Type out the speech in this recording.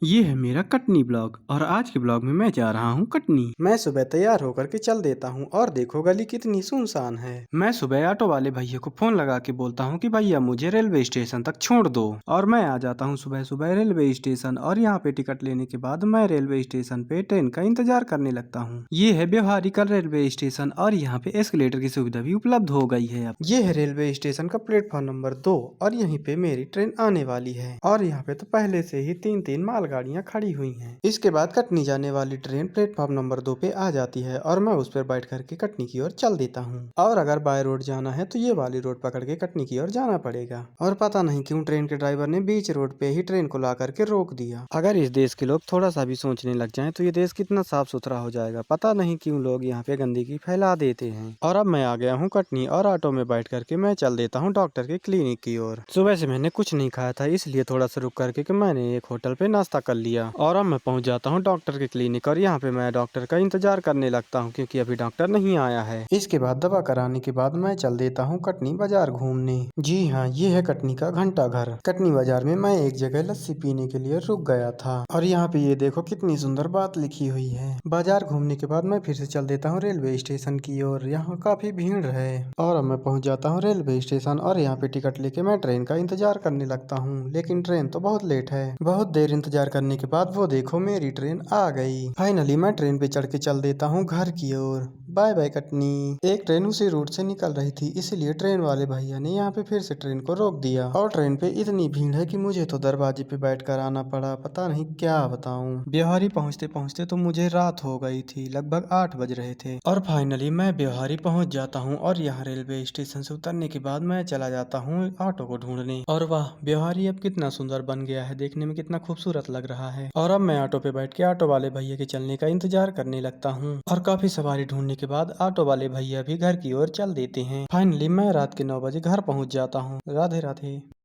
ये है मेरा कटनी ब्लॉग और आज के ब्लॉग में मैं जा रहा हूँ कटनी। मैं सुबह तैयार होकर के चल देता हूँ और देखो गली कितनी सुनसान है। मैं सुबह ऑटो वाले भैया को फोन लगा के बोलता हूँ कि भैया मुझे रेलवे स्टेशन तक छोड़ दो और मैं आ जाता हूँ सुबह सुबह रेलवे स्टेशन और यहाँ पे टिकट लेने के बाद मैं रेलवे स्टेशन पे ट्रेन का इंतजार करने लगता हूँ। ये है व्यवहारिका रेलवे स्टेशन और यहाँ पे एस्केलेटर की सुविधा भी उपलब्ध हो गई है। अब ये है रेलवे स्टेशन का प्लेटफॉर्म नंबर 2 और यहीं पे मेरी ट्रेन आने वाली है और यहाँ पे तो पहले से ही तीन मालगाड़ियाँ खड़ी हुई हैं। इसके बाद कटनी जाने वाली ट्रेन प्लेटफॉर्म नंबर 2 पे आ जाती है और मैं उस पर बैठ करके कटनी की ओर चल देता हूँ। और अगर बाय रोड जाना है तो ये वाली रोड पकड़ के कटनी की ओर जाना पड़ेगा। और पता नहीं क्यों ट्रेन के ड्राइवर ने बीच रोड पे ही ट्रेन को ला करके रोक दिया। अगर इस देश के लोग थोड़ा सा भी सोचने लग जाएं तो ये देश कितना साफ सुथरा हो जाएगा। पता नहीं क्यों लोग यहाँ पे गंदगी फैला देते हैं। और अब मैं आ गया हूँ कटनी और ऑटो में बैठ करके मैं चल देता हूँ डॉक्टर के क्लिनिक की ओर। सुबह से मैंने कुछ नहीं खाया था इसलिए थोड़ा सा रुक करके मैंने एक होटल पे नाश्ता कर लिया और अब मैं पहुंच जाता हूं डॉक्टर के क्लिनिक और यहाँ पे मैं डॉक्टर का इंतजार करने लगता हूं क्योंकि अभी डॉक्टर नहीं आया है। इसके बाद दवा कराने के बाद मैं चल देता हूं कटनी बाजार घूमने। जी हाँ, ये है कटनी का घंटा घर। कटनी बाजार में मैं एक जगह लस्सी पीने के लिए रुक गया था और यहाँ पे ये देखो कितनी सुंदर बात लिखी हुई है। बाजार घूमने के बाद मैं फिर से चल देता हूँ रेलवे स्टेशन की ओर। यहाँ काफी भीड़ है और अब मैं पहुंच जाता हूँ रेलवे स्टेशन और यहाँ पे टिकट लेके मैं ट्रेन का इंतजार करने लगता हूँ लेकिन ट्रेन तो बहुत लेट है। बहुत देर इंतजार करने के बाद वो देखो मेरी ट्रेन आ गई। फाइनली मैं ट्रेन पे चढ़ के चल देता हूँ घर की ओर। Bye bye Katni. एक ट्रेन उसी रूट से निकल रही थी इसलिए ट्रेन वाले भैया ने यहाँ पे फिर से ट्रेन को रोक दिया और ट्रेन पे इतनी भीड़ है कि मुझे तो दरवाजे पे बैठ कर आना पड़ा। पता नहीं क्या बताऊँ। ब्यौहारी पहुँचते पहुँचते तो मुझे रात हो गई थी, लगभग 8 बज रहे थे और फाइनली मैं ब्यौहारी पहुँच जाता हूँ और यहाँ रेलवे स्टेशन से उतरने के बाद मैं चला जाता हूँ ऑटो को ढूंढने। और वाह, ब्यौहारी अब कितना सुंदर बन गया है, देखने में कितना खूबसूरत लग रहा है। और अब मैं ऑटो पे बैठ के ऑटो वाले भैया के चलने का इंतजार करने लगता हूँ और काफी सवारी ढूंढने के बाद ऑटो वाले भैया भी घर की ओर चल देते हैं। फाइनली मैं रात के 9 बजे घर पहुंच जाता हूँ। राधे राधे।